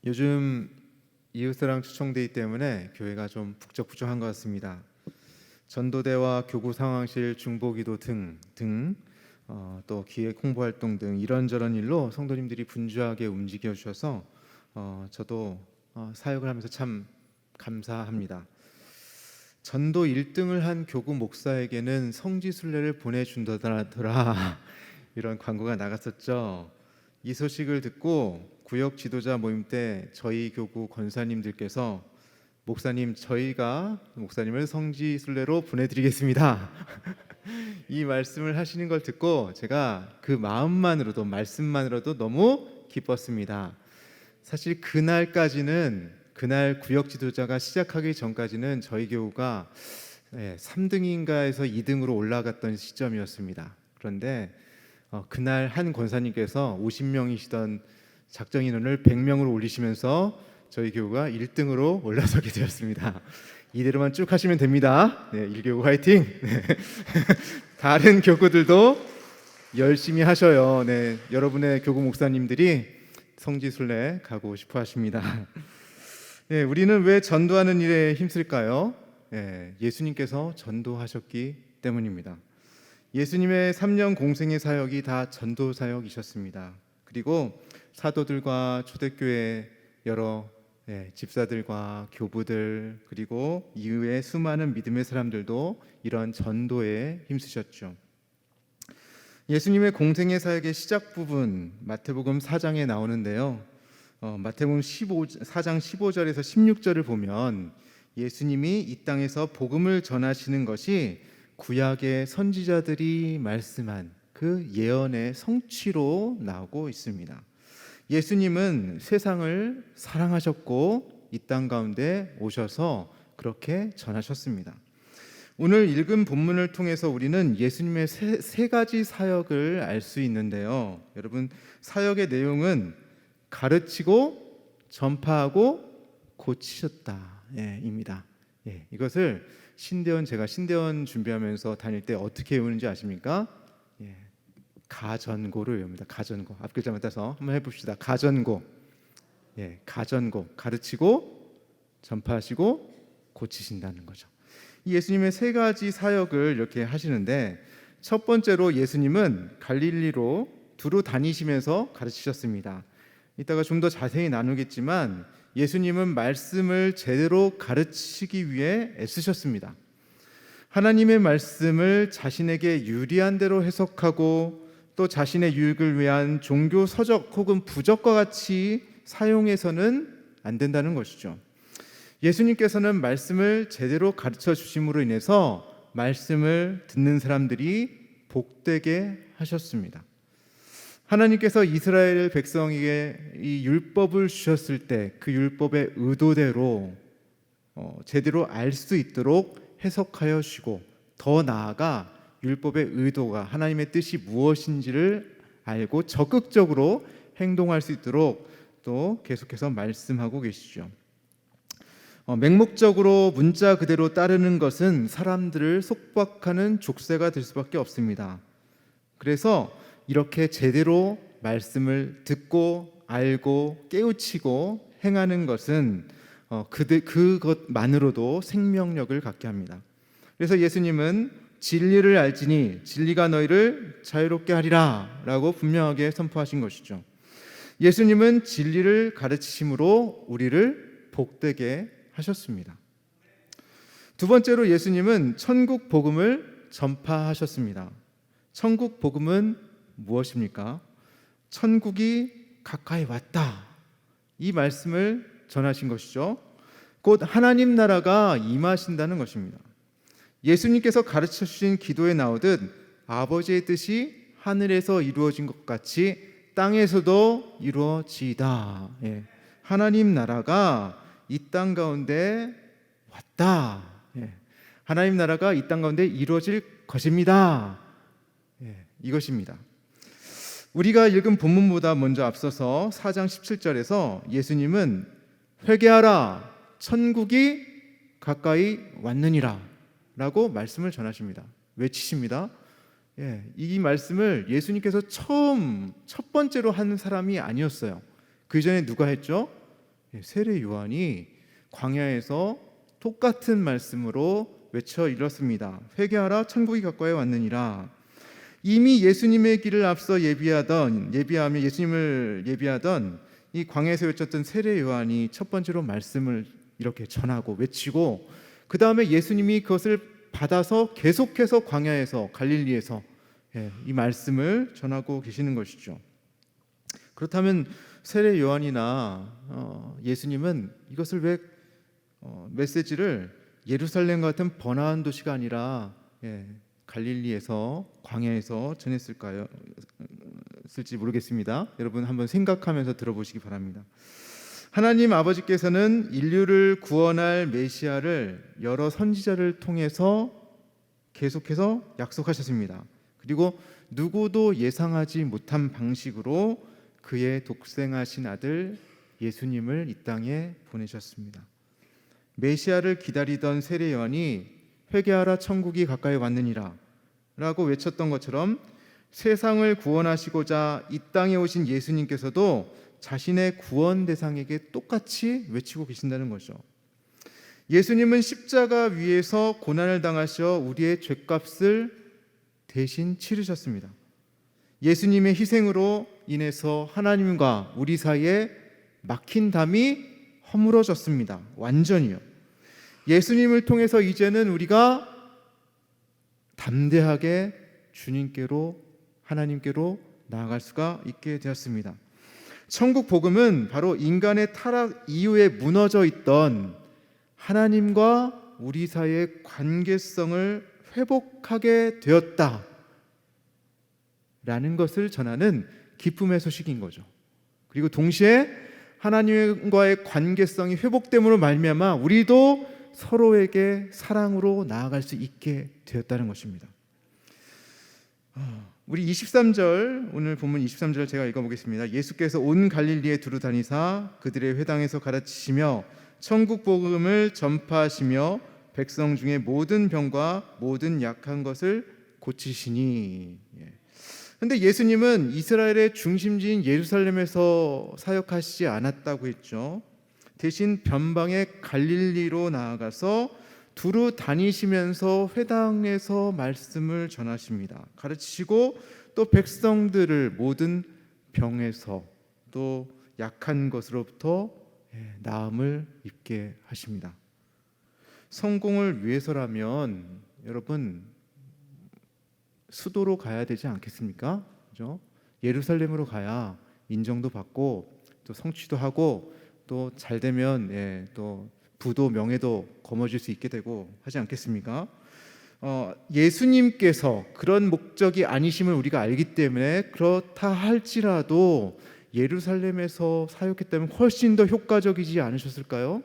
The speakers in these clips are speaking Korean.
요즘 이웃사랑 추청데이 때문에 교회가 좀 북적북적한 것 같습니다. 전도대와 교구 상황실, 중보기도 또 기획 홍보 활동 등 이런저런 일로 성도님들이 분주하게 움직여 주셔서 저도 사역을 하면서 참 감사합니다. 전도 1등을 한 교구 목사에게는 성지순례를 보내준다더라 이런 광고가 나갔었죠. 이 소식을 듣고 구역 지도자 모임 때 저희 교구 권사님들께서 목사님, 저희가 목사님을 성지순례로 보내드리겠습니다 이 말씀을 하시는 걸 듣고 제가 그 마음만으로도, 말씀만으로도 너무 기뻤습니다. 사실 그날 구역 지도자가 시작하기 전까지는 저희 교우가 3등인가에서 2등으로 올라갔던 시점이었습니다. 그런데 그날 한 권사님께서 50명이시던 작정 인원을 100명으로 올리시면서 저희 교우가 1등으로 올라서게 되었습니다. 이대로만 쭉 하시면 됩니다. 1교구 화이팅! 다른 교구들도 열심히 하셔요. 여러분의 교구 목사님들이 성지순례 가고 싶어 하십니다. 우리는 왜 전도하는 일에 힘쓸까요? 예수님께서 전도하셨기 때문입니다. 예수님의 3년 공생의 사역이 다 전도 사역이셨습니다. 그리고 사도들과 초대교회 여러 집사들과 교부들, 그리고 이후에 수많은 믿음의 사람들도 이런 전도에 힘쓰셨죠. 예수님의 공생의 사역의 시작 부분 마태복음 4장에 나오는데요. 마태복음 4장 15절에서 16절을 보면 예수님이 이 땅에서 복음을 전하시는 것이 구약의 선지자들이 말씀한 그 예언의 성취로 나오고 있습니다. 예수님은 세상을 사랑하셨고 이 땅 가운데 오셔서 그렇게 전하셨습니다. 오늘 읽은 본문을 통해서 우리는 예수님의 세 가지 사역을 알 수 있는데요. 여러분, 사역의 내용은 가르치고 전파하고 고치셨다 입니다. 이것을 제가 신대원 준비하면서 다닐 때 어떻게 외우는지 아십니까? 가전고를 외웁니다. 가전고. 앞글자만 따서 한번 해봅시다. 가전고. 가전고. 가르치고 전파하시고 고치신다는 거죠. 예수님의 세 가지 사역을 이렇게 하시는데, 첫 번째로 예수님은 갈릴리로 두루 다니시면서 가르치셨습니다. 이따가 좀 더 자세히 나누겠지만 예수님은 말씀을 제대로 가르치기 위해 애쓰셨습니다. 하나님의 말씀을 자신에게 유리한 대로 해석하고 또 자신의 유익을 위한 종교 서적 혹은 부적과 같이 사용해서는 안 된다는 것이죠. 예수님께서는 말씀을 제대로 가르쳐 주심으로 인해서 말씀을 듣는 사람들이 복되게 하셨습니다. 하나님께서 이스라엘 백성에게 이 율법을 주셨을 때 그 율법의 의도대로 제대로 알 수 있도록 해석하여 주시고, 더 나아가 율법의 의도가 하나님의 뜻이 무엇인지를 알고 적극적으로 행동할 수 있도록 또 계속해서 말씀하고 계시죠. 맹목적으로 문자 그대로 따르는 것은 사람들을 속박하는 족쇄가 될 수밖에 없습니다. 그래서 이렇게 제대로 말씀을 듣고 알고 깨우치고 행하는 것은 그것만으로도 생명력을 갖게 합니다. 그래서 예수님은 진리를 알지니 진리가 너희를 자유롭게 하리라 라고 분명하게 선포하신 것이죠. 예수님은 진리를 가르치심으로 우리를 복되게 하셨습니다. 두 번째로 예수님은 천국 복음을 전파하셨습니다. 천국 복음은 무엇입니까? 천국이 가까이 왔다, 이 말씀을 전하신 것이죠. 곧 하나님 나라가 임하신다는 것입니다. 예수님께서 가르쳐 주신 기도에 나오듯 아버지의 뜻이 하늘에서 이루어진 것 같이 땅에서도 이루어지이다. 하나님 나라가 이 땅 가운데 왔다. 하나님 나라가 이 땅 가운데 이루어질 것입니다. 이것입니다. 우리가 읽은 본문보다 먼저 앞서서 4장 17절에서 예수님은 회개하라, 천국이 가까이 왔느니라 라고 말씀을 전하십니다. 외치십니다. 이 말씀을 예수님께서 첫 번째로 한 사람이 아니었어요. 그 전에 누가 했죠? 세례 요한이 광야에서 똑같은 말씀으로 외쳐 일렀습니다. 회개하라, 천국이 가까이 왔느니라. 이미 예수님의 길을 앞서 예비하며 예수님을 예비하던 이 광야에서 외쳤던 세례 요한이 첫 번째로 말씀을 이렇게 전하고 외치고, 그 다음에 예수님이 그것을 받아서 계속해서 광야에서 갈릴리에서 이 말씀을 전하고 계시는 것이죠. 그렇다면 세례 요한이나 예수님은 이것을 왜 메시지를 예루살렘 같은 번화한 도시가 아니라 갈릴리에서 광야에서 전했을까요? 쓸지 모르겠습니다. 여러분 한번 생각하면서 들어보시기 바랍니다. 하나님 아버지께서는 인류를 구원할 메시아를 여러 선지자를 통해서 계속해서 약속하셨습니다. 그리고 누구도 예상하지 못한 방식으로 그의 독생하신 아들 예수님을 이 땅에 보내셨습니다. 메시아를 기다리던 세례 요한이 회개하라, 천국이 가까이 왔느니라 라고 외쳤던 것처럼 세상을 구원하시고자 이 땅에 오신 예수님께서도 자신의 구원 대상에게 똑같이 외치고 계신다는 거죠. 예수님은 십자가 위에서 고난을 당하셔 우리의 죄값을 대신 치르셨습니다. 예수님의 희생으로 인해서 하나님과 우리 사이에 막힌 담이 허물어졌습니다. 완전히요. 예수님을 통해서 이제는 우리가 담대하게 주님께로, 하나님께로 나아갈 수가 있게 되었습니다. 천국 복음은 바로 인간의 타락 이후에 무너져 있던 하나님과 우리 사이의 관계성을 회복하게 되었다 라는 것을 전하는 기쁨의 소식인 거죠. 그리고 동시에 하나님과의 관계성이 회복됨으로 말미암아 우리도 서로에게 사랑으로 나아갈 수 있게 되었다는 것입니다. 우리 23절, 오늘 본문 23절 제가 읽어보겠습니다. 예수께서 온 갈릴리에 두루 다니사 그들의 회당에서 가르치시며 천국 복음을 전파하시며 백성 중에 모든 병과 모든 약한 것을 고치시니. 그런데 예수님은 이스라엘의 중심지인 예루살렘에서 사역하시지 않았다고 했죠. 대신 변방의 갈릴리로 나아가서 두루 다니시면서 회당에서 말씀을 전하십니다. 가르치시고 또 백성들을 모든 병에서 또 약한 것으로부터 나음을 입게 하십니다. 성공을 위해서라면 여러분 수도로 가야 되지 않겠습니까? 그죠? 예루살렘으로 가야 인정도 받고 또 성취도 하고 또 잘 되면 또 부도 명예도 거머쥘 수 있게 되고 하지 않겠습니까? 예수님께서 그런 목적이 아니심을 우리가 알기 때문에 그렇다 할지라도 예루살렘에서 사역했다면 훨씬 더 효과적이지 않으셨을까요?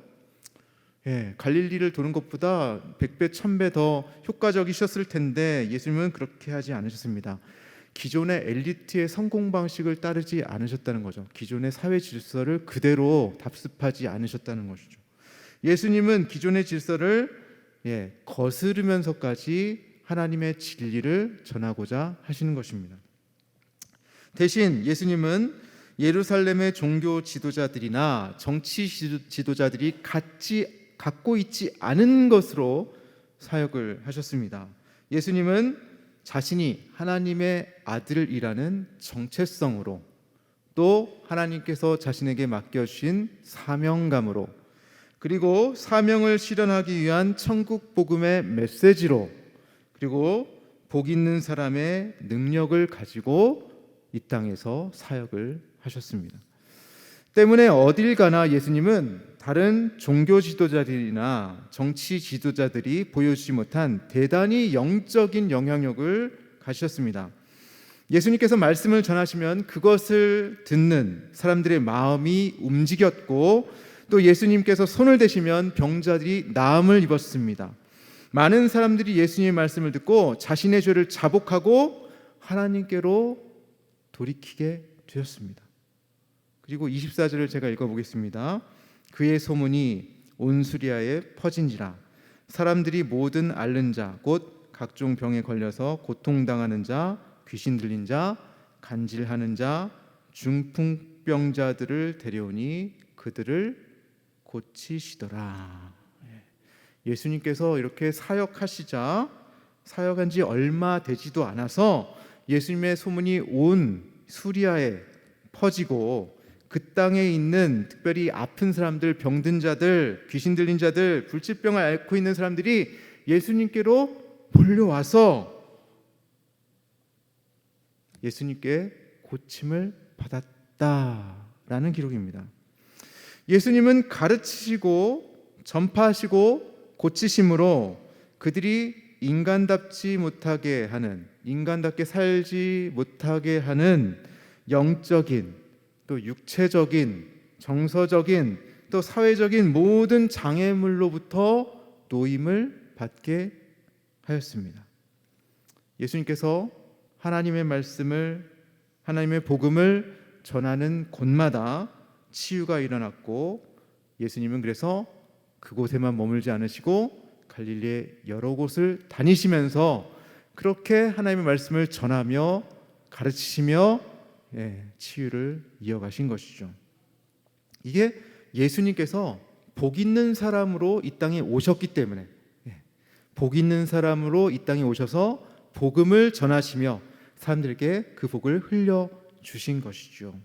갈릴리를 도는 것보다 100배, 1000배 더 효과적이셨을 텐데 예수님은 그렇게 하지 않으셨습니다. 기존의 엘리트의 성공 방식을 따르지 않으셨다는 거죠. 기존의 사회 질서를 그대로 답습하지 않으셨다는 것이죠. 예수님은 기존의 질서를 거스르면서까지 하나님의 진리를 전하고자 하시는 것입니다. 대신 예수님은 예루살렘의 종교 지도자들이나 정치 지도자들이 갖고 있지 않은 것으로 사역을 하셨습니다. 예수님은 자신이 하나님의 아들이라는 정체성으로 또 하나님께서 자신에게 맡겨주신 사명감으로 그리고 사명을 실현하기 위한 천국 복음의 메시지로 그리고 복 있는 사람의 능력을 가지고 이 땅에서 사역을 하셨습니다. 때문에 어딜 가나 예수님은 다른 종교 지도자들이나 정치 지도자들이 보여주지 못한 대단히 영적인 영향력을 가지셨습니다. 예수님께서 말씀을 전하시면 그것을 듣는 사람들의 마음이 움직였고 또 예수님께서 손을 대시면 병자들이 나음을 입었습니다. 많은 사람들이 예수님의 말씀을 듣고 자신의 죄를 자복하고 하나님께로 돌이키게 되었습니다. 그리고 24절을 제가 읽어보겠습니다. 그의 소문이 온 수리아에 퍼진지라 사람들이 모든 앓는 자 곧 각종 병에 걸려서 고통당하는 자 귀신 들린 자 간질하는 자 중풍병자들을 데려오니 그들을 고치시더라. 예수님께서 이렇게 사역하시자 사역한 지 얼마 되지도 않아서 예수님의 소문이 온 수리아에 퍼지고 그 땅에 있는 특별히 아픈 사람들, 병든 자들, 귀신 들린 자들, 불치병을 앓고 있는 사람들이 예수님께로 몰려와서 예수님께 고침을 받았다라는 기록입니다. 예수님은 가르치시고 전파하시고 고치심으로 그들이 인간답지 못하게 하는, 인간답게 살지 못하게 하는 영적인 또 육체적인 정서적인 또 사회적인 모든 장애물로부터 노임을 받게 하였습니다. 예수님께서 하나님의 말씀을, 하나님의 복음을 전하는 곳마다 치유가 일어났고, 예수님은 그래서 그곳에만 머물지 않으시고 갈릴리의 여러 곳을 다니시면서 그렇게 하나님의 말씀을 전하며 가르치시며 치유를 이어가신 것이죠. 이게 예수님께서 복 있는 사람으로 이 땅에 오셨기 때문에, 복 있는 사람으로 이 땅에 오셔서 복음을 전하시며 사람들에게 그 복을 흘려주신 것이죠.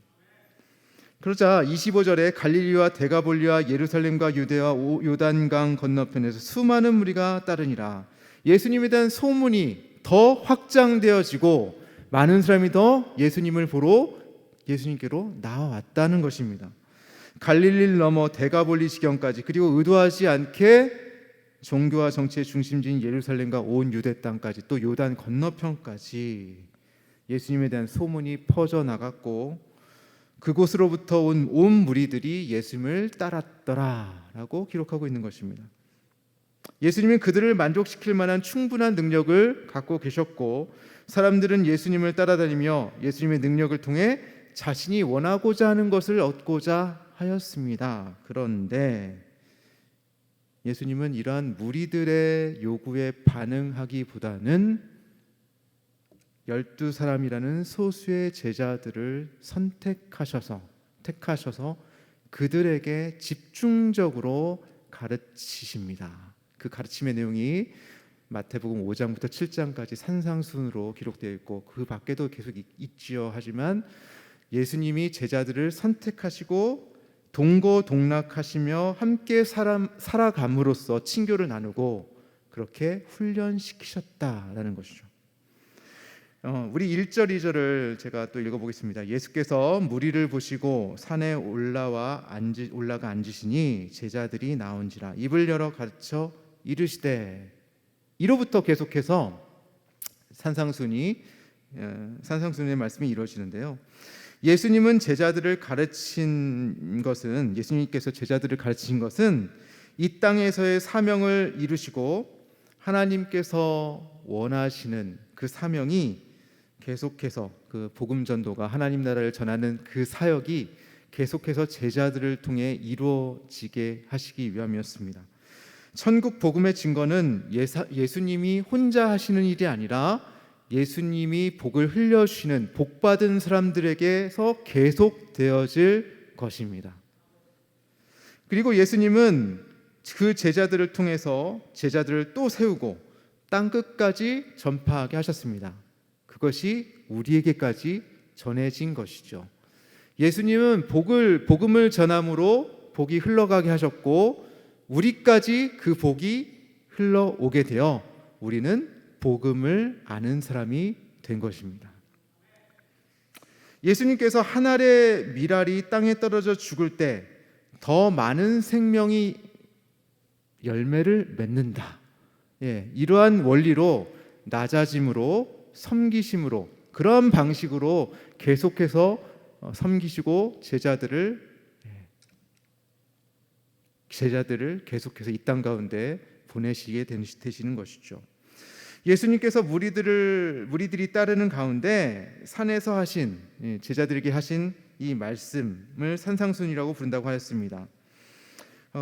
그러자 25절에 갈릴리와 데가볼리와 예루살렘과 유대와 요단강 건너편에서 수많은 무리가 따르니라. 예수님에 대한 소문이 더 확장되어지고 많은 사람이 더 예수님을 보러 예수님께로 나와왔다는 것입니다. 갈릴리를 넘어 데가볼리 지경까지, 그리고 의도하지 않게 종교와 정치의 중심지인 예루살렘과 온 유대 땅까지, 또 요단 건너편까지 예수님에 대한 소문이 퍼져나갔고 그곳으로부터 온 무리들이 예수님을 따랐더라라고 기록하고 있는 것입니다. 예수님은 그들을 만족시킬 만한 충분한 능력을 갖고 계셨고 사람들은 예수님을 따라다니며 예수님의 능력을 통해 자신이 원하고자 하는 것을 얻고자 하였습니다. 그런데 예수님은 이러한 무리들의 요구에 반응하기보다는 12사람이라는 소수의 제자들을 택하셔서 그들에게 집중적으로 가르치십니다. 그 가르침의 내용이 마태복음 5장부터 7장까지 산상순으로 기록되어 있고 그 밖에도 계속 있지요. 하지만 예수님이 제자들을 선택하시고 동고동락하시며 함께 살아감으로써 친교를 나누고 그렇게 훈련시키셨다라는 것이죠. 우리 1절 2절을 제가 또 읽어보겠습니다. 예수께서 무리를 보시고 산에 올라가 앉으시니 제자들이 나온지라 입을 열어 가르쳐 이르시되, 이로부터 계속해서 산상순의 말씀이 이루어지는데요. 예수님께서 제자들을 가르친 것은 이 땅에서의 사명을 이루시고 하나님께서 원하시는 그 사명이 계속해서 그 복음 전도가 하나님 나라를 전하는 그 사역이 계속해서 제자들을 통해 이루어지게 하시기 위함이었습니다. 천국 복음의 증거는 예수님이 혼자 하시는 일이 아니라 예수님이 복을 흘려주시는 복받은 사람들에게서 계속되어질 것입니다. 그리고 예수님은 그 제자들을 통해서 제자들을 또 세우고 땅끝까지 전파하게 하셨습니다. 그것이 우리에게까지 전해진 것이죠. 예수님은 복음을 전함으로 복이 흘러가게 하셨고 우리까지 그 복이 흘러오게 되어 우리는 복음을 아는 사람이 된 것입니다. 예수님께서 한 알의 밀알이 땅에 떨어져 죽을 때 더 많은 생명이 열매를 맺는다. 이러한 원리로 낮아짐으로 섬기심으로 그런 방식으로 계속해서 섬기시고 제자들을 계속해서 이 땅 가운데 보내시게 되시는 것이죠. 예수님께서 무리들이 따르는 가운데 산에서 하신 제자들에게 하신 이 말씀을 산상순이라고 부른다고 하였습니다.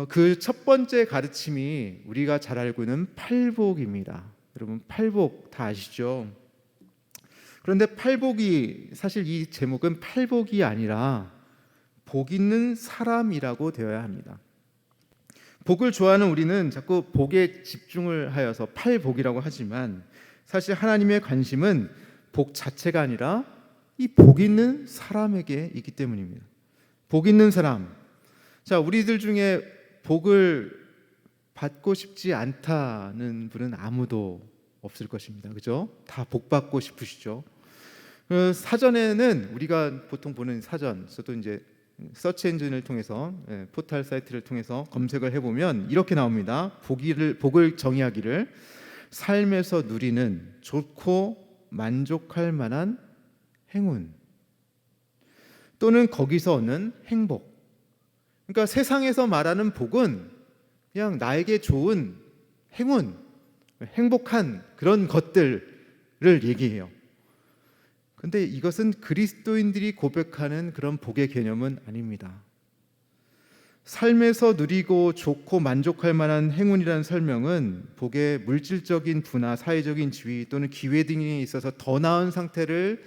그 첫 번째 가르침이 우리가 잘 알고 있는 팔복입니다. 여러분 팔복 다 아시죠? 그런데 팔복이 사실 이 제목은 팔복이 아니라 복 있는 사람이라고 되어야 합니다. 복을 좋아하는 우리는 자꾸 복에 집중을 하여서 팔복이라고 하지만 사실 하나님의 관심은 복 자체가 아니라 이 복 있는 사람에게 있기 때문입니다. 복 있는 사람. 자, 우리들 중에 복을 받고 싶지 않다는 분은 아무도 없을 것입니다. 그죠? 다 복 받고 싶으시죠? 사전에는 우리가 보통 보는 사전, 저도 이제 서치 엔진을 통해서 포털 사이트를 통해서 검색을 해보면 이렇게 나옵니다. 복을 정의하기를 삶에서 누리는 좋고 만족할 만한 행운 또는 거기서 얻는 행복. 그러니까 세상에서 말하는 복은 그냥 나에게 좋은 행운, 행복한 그런 것들을 얘기해요. 근데 이것은 그리스도인들이 고백하는 그런 복의 개념은 아닙니다. 삶에서 누리고 좋고 만족할 만한 행운이라는 설명은 복의 물질적인 부나 사회적인 지위 또는 기회 등에 있어서 더 나은 상태를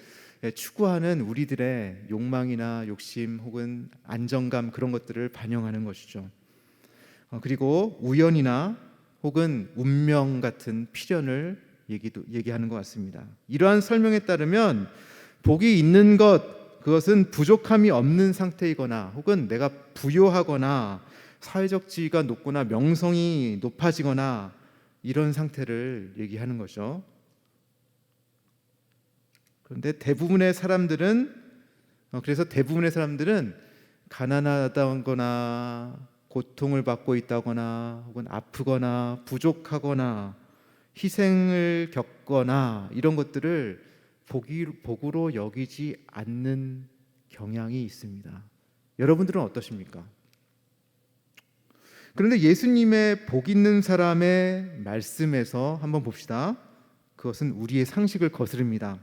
추구하는 우리들의 욕망이나 욕심 혹은 안정감 그런 것들을 반영하는 것이죠. 그리고 우연이나 혹은 운명 같은 필연을 얘기하는 것 같습니다. 이러한 설명에 따르면 복이 있는 것, 그것은 부족함이 없는 상태이거나 혹은 내가 부유하거나 사회적 지위가 높거나 명성이 높아지거나 이런 상태를 얘기하는 거죠. 그런데 대부분의 사람들은 가난하다거나 고통을 받고 있다거나 혹은 아프거나 부족하거나 희생을 겪거나 이런 것들을 복으로 여기지 않는 경향이 있습니다. 여러분들은 어떠십니까? 그런데 예수님의 복 있는 사람의 말씀에서 한번 봅시다. 그것은 우리의 상식을 거스릅니다.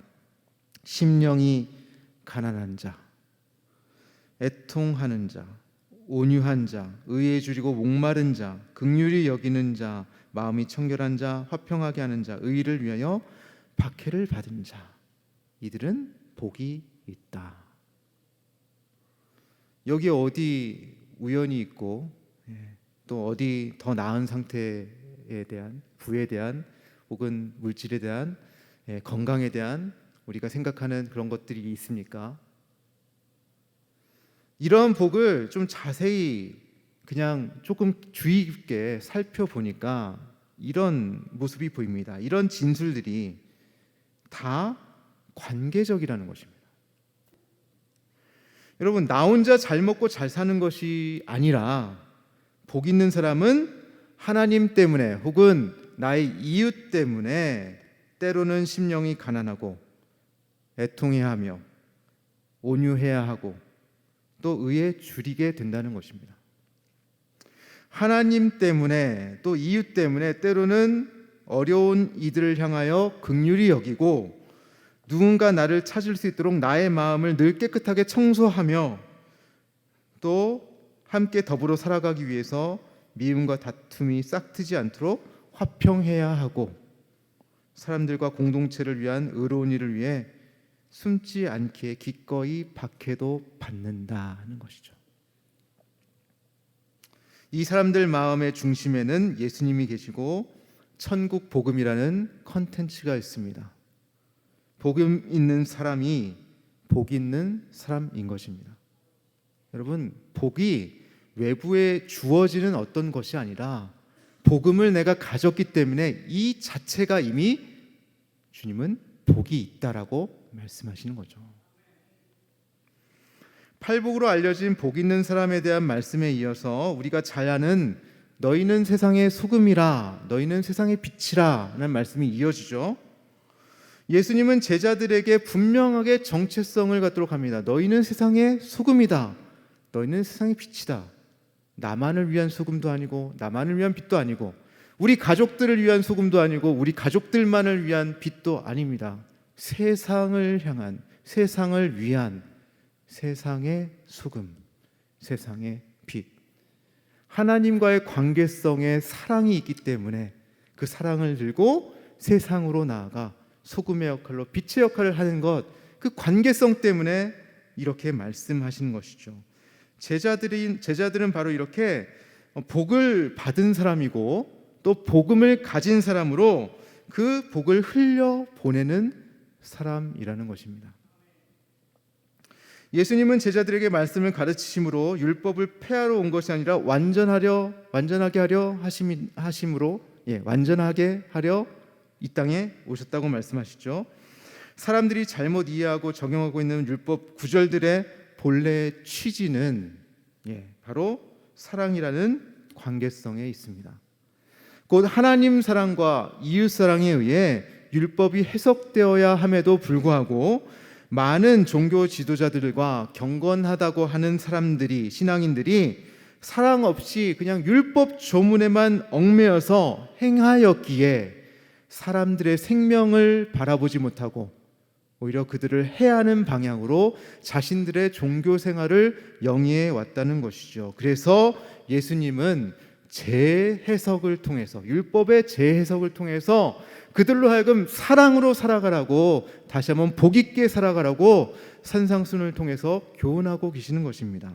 심령이 가난한 자, 애통하는 자, 온유한 자, 의에 줄이고 목마른 자, 긍휼히 여기는 자, 마음이 청결한 자, 화평하게 하는 자, 의를 위하여 박해를 받은 자, 이들은 복이 있다. 여기 어디 우연이 있고 또 어디 더 나은 상태에 대한 부에 대한 혹은 물질에 대한 건강에 대한 우리가 생각하는 그런 것들이 있습니까? 이런 복을 좀 자세히 그냥 조금 주의 깊게 살펴보니까 이런 모습이 보입니다. 이런 진술들이 다 관계적이라는 것입니다. 여러분, 나 혼자 잘 먹고 잘 사는 것이 아니라 복 있는 사람은 하나님 때문에 혹은 나의 이웃 때문에 때로는 심령이 가난하고 애통해야 하며 온유해야 하고 또 의에 줄이게 된다는 것입니다. 하나님 때문에 또 이웃 때문에 때로는 어려운 이들을 향하여 긍휼히 여기고 누군가 나를 찾을 수 있도록 나의 마음을 늘 깨끗하게 청소하며 또 함께 더불어 살아가기 위해서 미움과 다툼이 싹트지 않도록 화평해야 하고 사람들과 공동체를 위한 의로운 일을 위해 숨지 않게 기꺼이 박해도 받는다는 것이죠. 이 사람들 마음의 중심에는 예수님이 계시고 천국 복음이라는 컨텐츠가 있습니다. 복음 있는 사람이 복 있는 사람인 것입니다. 여러분, 복이 외부에 주어지는 어떤 것이 아니라 복음을 내가 가졌기 때문에 이 자체가 이미 주님은 복이 있다라고 말씀하시는 거죠. 팔복으로 알려진 복 있는 사람에 대한 말씀에 이어서 우리가 잘 아는 너희는 세상의 소금이라 너희는 세상의 빛이라 라는 말씀이 이어지죠. 예수님은 제자들에게 분명하게 정체성을 갖도록 합니다. 너희는 세상의 소금이다. 너희는 세상의 빛이다. 나만을 위한 소금도 아니고 나만을 위한 빛도 아니고 우리 가족들을 위한 소금도 아니고 우리 가족들만을 위한 빛도 아닙니다. 세상을 향한, 세상을 위한 세상의 소금, 세상의 빛. 하나님과의 관계성에 사랑이 있기 때문에 그 사랑을 들고 세상으로 나아가 소금의 역할로 빛의 역할을 하는 것, 그 관계성 때문에 이렇게 말씀하시는 것이죠. 제자들은 바로 이렇게 복을 받은 사람이고 또 복음을 가진 사람으로 그 복을 흘려 보내는 사람이라는 것입니다. 예수님은 제자들에게 말씀을 가르치심으로 율법을 폐하러 온 것이 아니라 완전하게 하려 하심으로 완전하게 하려 이 땅에 오셨다고 말씀하시죠. 사람들이 잘못 이해하고 적용하고 있는 율법 구절들의 본래 취지는 바로 사랑이라는 관계성에 있습니다. 곧 하나님 사랑과 이웃 사랑에 의해 율법이 해석되어야 함에도 불구하고 많은 종교 지도자들과 경건하다고 하는 사람들이, 신앙인들이 사랑 없이 그냥 율법 조문에만 얽매여서 행하였기에 사람들의 생명을 바라보지 못하고 오히려 그들을 해하는 방향으로 자신들의 종교 생활을 영위해 왔다는 것이죠. 그래서 예수님은 재해석을 통해서, 율법의 재해석을 통해서 그들로 하여금 사랑으로 살아가라고, 다시 한번 복 있게 살아가라고 산상순을 통해서 교훈하고 계시는 것입니다.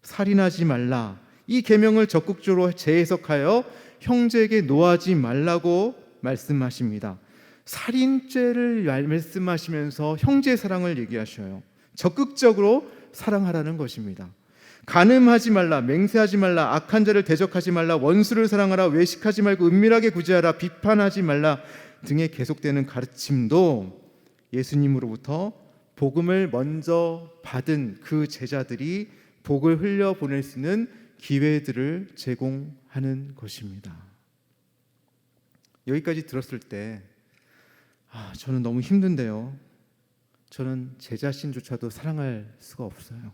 살인하지 말라, 이 계명을 적극적으로 재해석하여 형제에게 노하지 말라고 말씀하십니다. 살인죄를 말씀하시면서 형제 사랑을 얘기하셔요. 적극적으로 사랑하라는 것입니다. 간음하지 말라, 맹세하지 말라, 악한 자를 대적하지 말라, 원수를 사랑하라, 외식하지 말고 은밀하게 구제하라, 비판하지 말라 등의 계속되는 가르침도 예수님으로부터 복음을 먼저 받은 그 제자들이 복을 흘려 보낼 수 있는 기회들을 제공하는 것입니다. 여기까지 들었을 때 저는 너무 힘든데요. 저는 제 자신조차도 사랑할 수가 없어요.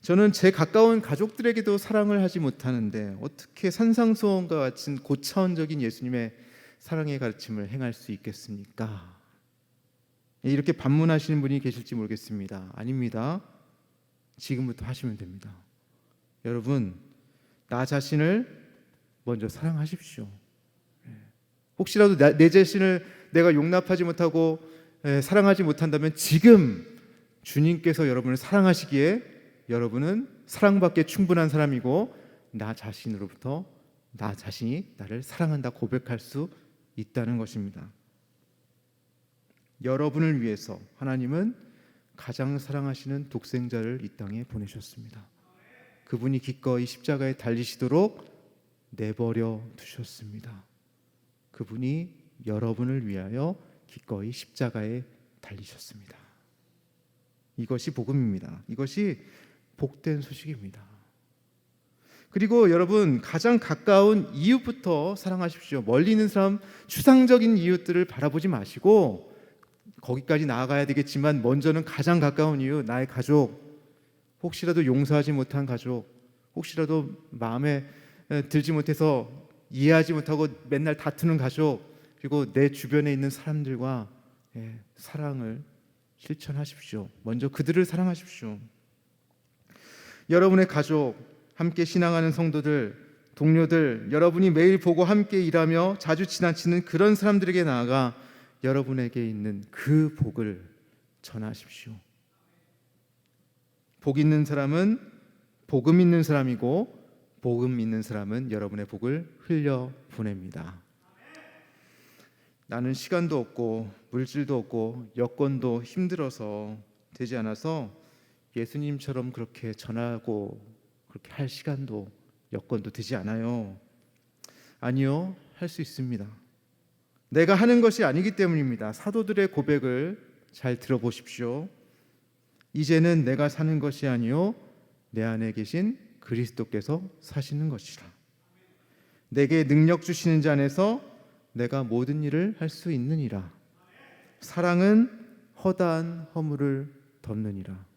저는 제 가까운 가족들에게도 사랑을 하지 못하는데 어떻게 산상수원과 같은 고차원적인 예수님의 사랑의 가르침을 행할 수 있겠습니까? 이렇게 반문하시는 분이 계실지 모르겠습니다. 아닙니다. 지금부터 하시면 됩니다. 여러분, 나 자신을 먼저 사랑하십시오. 혹시라도 내 자신을 내가 용납하지 못하고 사랑하지 못한다면 지금 주님께서 여러분을 사랑하시기에 여러분은 사랑받기에 충분한 사람이고 나 자신으로부터 나 자신이 나를 사랑한다 고백할 수 있다는 것입니다. 여러분을 위해서 하나님은 가장 사랑하시는 독생자를 이 땅에 보내셨습니다. 그분이 기꺼이 십자가에 달리시도록 내버려 두셨습니다. 그분이 여러분을 위하여 기꺼이 십자가에 달리셨습니다. 이것이 복음입니다. 이것이 복된 소식입니다. 그리고 여러분, 가장 가까운 이웃부터 사랑하십시오. 멀리 있는 사람, 추상적인 이웃들을 바라보지 마시고 거기까지 나아가야 되겠지만 먼저는 가장 가까운 이웃, 나의 가족, 혹시라도 용서하지 못한 가족, 혹시라도 마음에 들지 못해서 이해하지 못하고 맨날 다투는 가족, 그리고 내 주변에 있는 사람들과 사랑을 실천하십시오. 먼저 그들을 사랑하십시오. 여러분의 가족, 함께 신앙하는 성도들, 동료들, 여러분이 매일 보고 함께 일하며 자주 지나치는 그런 사람들에게 나아가 여러분에게 있는 그 복을 전하십시오. 복 있는 사람은 복음 있는 사람이고 복음 있는 사람은 여러분의 복을 흘려 보냅니다. 나는 시간도 없고 물질도 없고 여건도 힘들어서 되지 않아서 예수님처럼 그렇게 전하고 그렇게 할 시간도 여건도 되지 않아요. 아니요, 할 수 있습니다. 내가 하는 것이 아니기 때문입니다. 사도들의 고백을 잘 들어보십시오. 이제는 내가 사는 것이 아니요 내 안에 계신 그리스도께서 사시는 것이라. 내게 능력 주시는 자 안에서 내가 모든 일을 할 수 있느니라. 사랑은 허다한 허물을 덮느니라.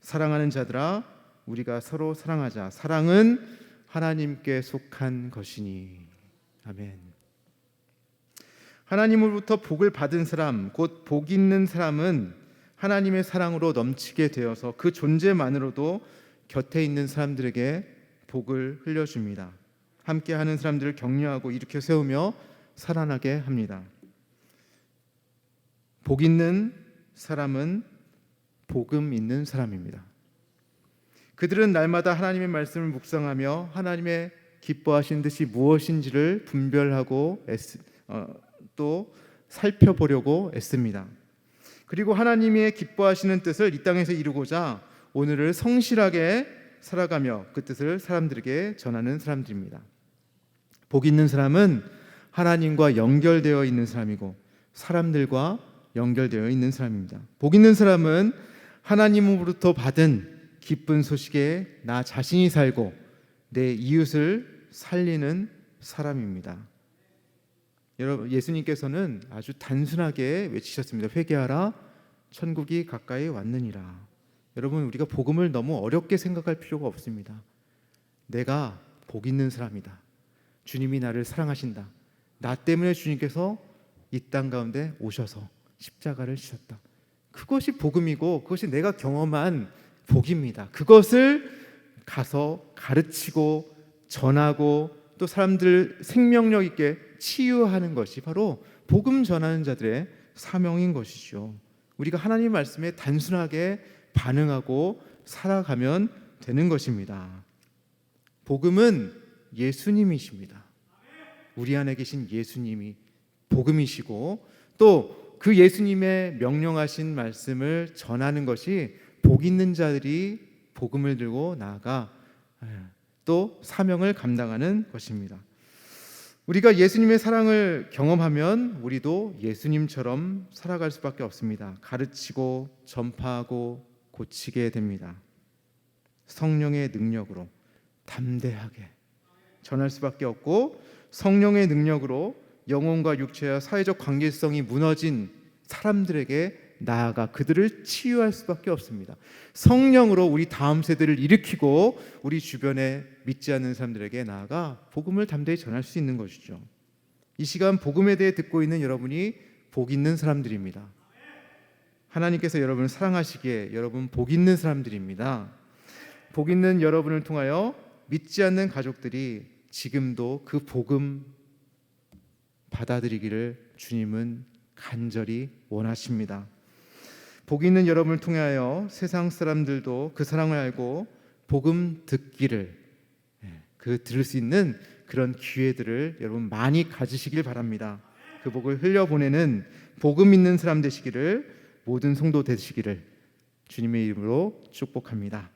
사랑하는 자들아, 우리가 서로 사랑하자. 사랑은 하나님께 속한 것이니. 아멘. 하나님으로부터 복을 받은 사람, 곧 복 있는 사람은 하나님의 사랑으로 넘치게 되어서 그 존재만으로도 곁에 있는 사람들에게 복을 흘려줍니다. 함께하는 사람들을 격려하고 일으켜 세우며 살아나게 합니다. 복 있는 사람은 복음 있는 사람입니다. 그들은 날마다 하나님의 말씀을 묵상하며 하나님의 기뻐하시는 뜻이 무엇인지를 분별하고 또 살펴보려고 애씁니다. 그리고 하나님의 기뻐하시는 뜻을 이 땅에서 이루고자 오늘을 성실하게 살아가며 그 뜻을 사람들에게 전하는 사람들입니다. 복 있는 사람은 하나님과 연결되어 있는 사람이고 사람들과 연결되어 있는 사람입니다. 복 있는 사람은 하나님으로부터 받은 기쁜 소식에 나 자신이 살고 내 이웃을 살리는 사람입니다. 여러분, 예수님께서는 아주 단순하게 외치셨습니다. 회개하라, 천국이 가까이 왔느니라. 여러분, 우리가 복음을 너무 어렵게 생각할 필요가 없습니다. 내가 복 있는 사람이다. 주님이 나를 사랑하신다. 나 때문에 주님께서 이 땅 가운데 오셔서 십자가를 지셨다. 그것이 복음이고 그것이 내가 경험한 복입니다. 그것을 가서 가르치고 전하고 또 사람들 생명력 있게 치유하는 것이 바로 복음 전하는 자들의 사명인 것이죠. 우리가 하나님 말씀에 단순하게 반응하고 살아가면 되는 것입니다. 복음은 예수님이십니다. 우리 안에 계신 예수님이 복음이시고 또 그 예수님의 명령하신 말씀을 전하는 것이 복 있는 자들이 복음을 들고 나아가 또 사명을 감당하는 것입니다. 우리가 예수님의 사랑을 경험하면 우리도 예수님처럼 살아갈 수밖에 없습니다. 가르치고 전파하고 고치게 됩니다. 성령의 능력으로 담대하게 전할 수밖에 없고 성령의 능력으로 영혼과 육체와 사회적 관계성이 무너진 사람들에게 나아가 그들을 치유할 수밖에 없습니다. 성령으로 우리 다음 세대를 일으키고 우리 주변에 믿지 않는 사람들에게 나아가 복음을 담대히 전할 수 있는 것이죠. 이 시간 복음에 대해 듣고 있는 여러분이 복 있는 사람들입니다. 하나님께서 여러분을 사랑하시기에 여러분 복 있는 사람들입니다. 복 있는 여러분을 통하여 믿지 않는 가족들이 지금도 그 복음 받아들이기를 주님은 간절히 원하십니다. 복 있는 여러분을 통하여 세상 사람들도 그 사랑을 알고 복음 듣기를 들을 수 있는 그런 기회들을 여러분 많이 가지시길 바랍니다. 그 복을 흘려보내는 복음 있는 사람 되시기를, 모든 성도 되시기를 주님의 이름으로 축복합니다.